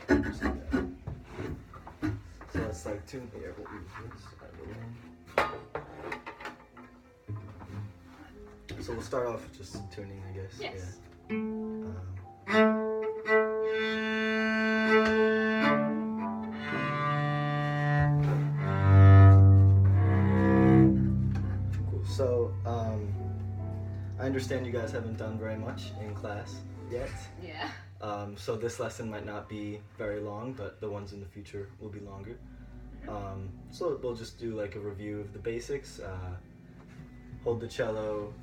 Just like that. So let's like tune here. We'll use this. So we'll start off with just tuning, I guess. Yes. Yeah. Cool. So I understand you guys haven't done very much in class yet. Yeah. So this lesson might not be very long, but the ones in the future will be longer. So we'll just do like a review of the basics. Hold the cello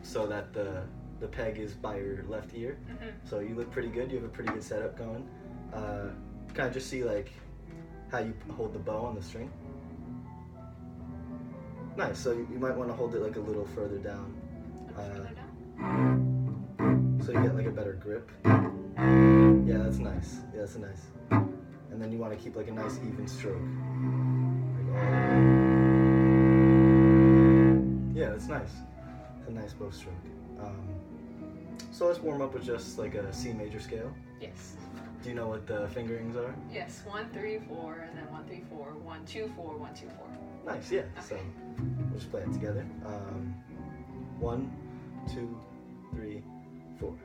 so that the peg is by your left ear. So you look pretty good. You have a pretty good setup going. Kind of just see like how you hold the bow on the string. Nice. So you might want to hold it like a little further down. Further down? So you get like a better grip. Yeah, that's nice. Yeah, that's nice. And then you want to keep like a nice even stroke. Like all the way. Yeah, that's nice. It's a nice bow stroke. So let's warm up with just like a C major scale. Yes. Do you know what the fingerings are? Yes. 1, 3, 4, and then 1, 3, 4, 1, 2, 4, 1, 2, 4. Nice, yeah. Okay. So we'll just play it together. 1, 2, 3, 4.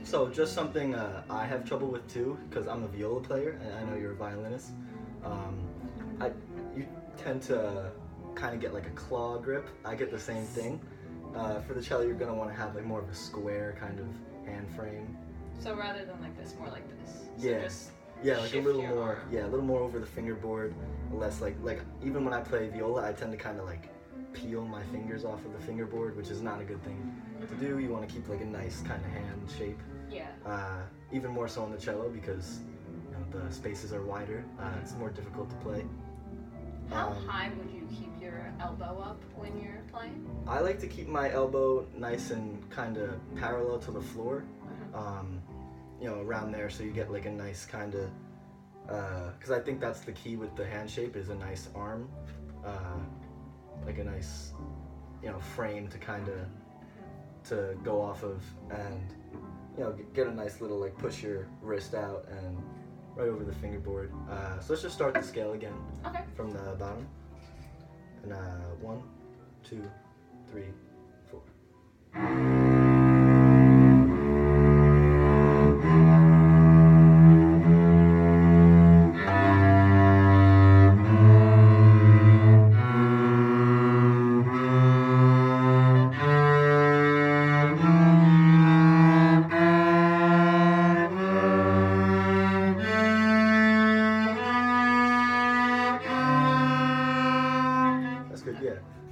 So just something I have trouble with too, because I'm a viola player and I know you're a violinist. You tend to kind of get like a claw grip. I get the same thing. For the cello, you're gonna want to have like more of a square kind of hand frame. So rather than like this, more like this. So Yeah. Just Yeah, like a little your more. arm. Yeah, a little more over the fingerboard. Less like even when I play viola, I tend to kind of like peel my fingers off of the fingerboard, which is not a good thing to do. You want to keep like a nice kind of hand shape. Yeah. Even more so on the cello because you know, the spaces are wider. It's more difficult to play. How high would you keep your elbow up when you're playing? I like to keep my elbow nice and kind of parallel to the floor. You know, around there, so you get like a nice kind of. Because I think that's the key with the hand shape is a nice arm, like a nice, you know, frame to kind of to go off of, and you know, get a nice little like push your wrist out and right over the fingerboard. So let's just start the scale again. Okay. From the bottom. And 1, 2, 3, 4.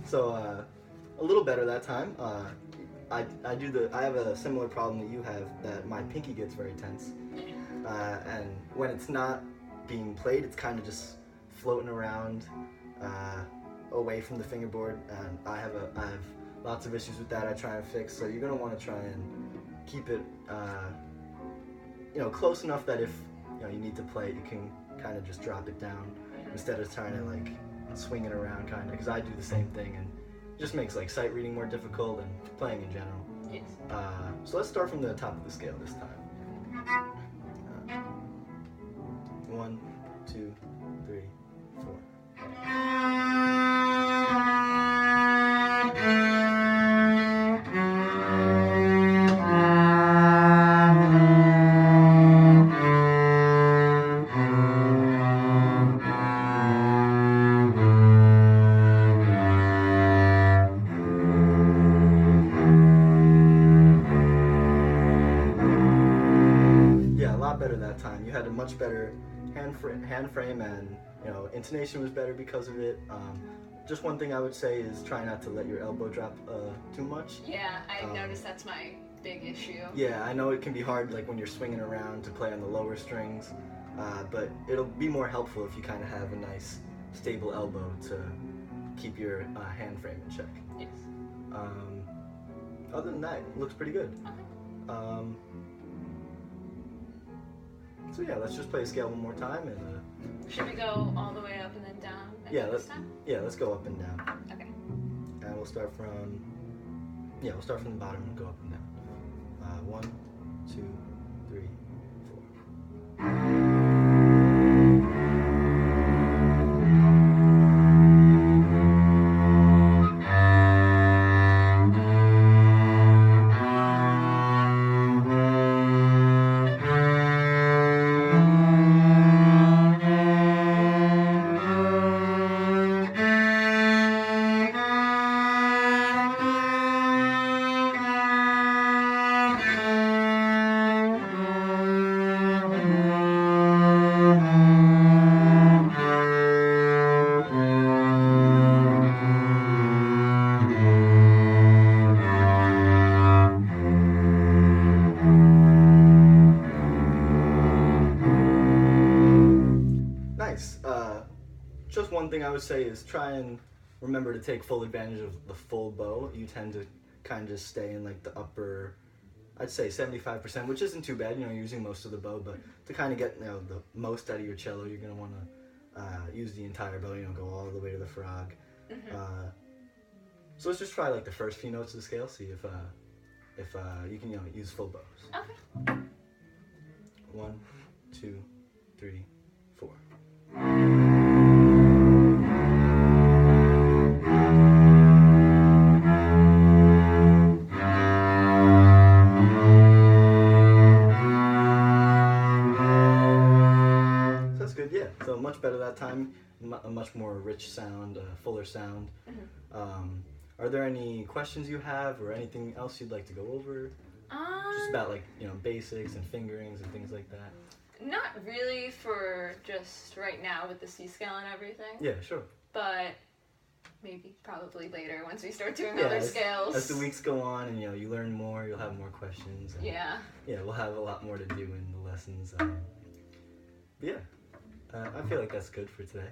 So a little better that time. I have a similar problem that you have, that my pinky gets very tense, and when it's not being played, it's kind of just floating around away from the fingerboard, and I have lots of issues with that. I try and fix. So you're gonna want to try and keep it, you know, close enough that if you know you need to play it, you can kind of just drop it down instead of trying to like swing it around, kind of, because I do the same thing, and it just makes like sight reading more difficult and playing in general. Yes. So let's start from the top of the scale this time. 1, 2, 3, 4. Better that time. You had a much better hand frame, and you know, intonation was better because of it. Just one thing I would say is try not to let your elbow drop too much. Yeah, I noticed that's my big issue. Yeah, I know it can be hard like when you're swinging around to play on the lower strings, but it'll be more helpful if you kind of have a nice stable elbow to keep your hand frame in check. Yes. Other than that, it looks pretty good. Okay. So yeah, let's just play a scale one more time and Should we go all the way up and then down? let's go up and down. Okay. And we'll start from the bottom and go up and down. 1, 2, 3, 4. Nice. Just one thing I would say is try and remember to take full advantage of the full bow. You tend to kind of just stay in like the upper, I'd say 75%, which isn't too bad. You're using most of the bow, but to kind of get the most out of your cello, you're gonna want to use the entire bow. Go all the way to the frog. Mm-hmm. So let's just try like the first few notes of the scale. See if you can use full bows. Okay. 1, 2, 3, 4. So that's good, yeah. So much better that time, a much more rich sound, fuller sound. Mm-hmm. Are there any questions you have or anything else you'd like to go over? Just about like, basics and fingerings and things like that. Not really for just right now with the C scale and everything. Yeah, sure. But maybe probably later once we start doing other scales. As the weeks go on and you learn more, you'll have more questions. And, yeah, we'll have a lot more to do in the lessons. I feel like that's good for today.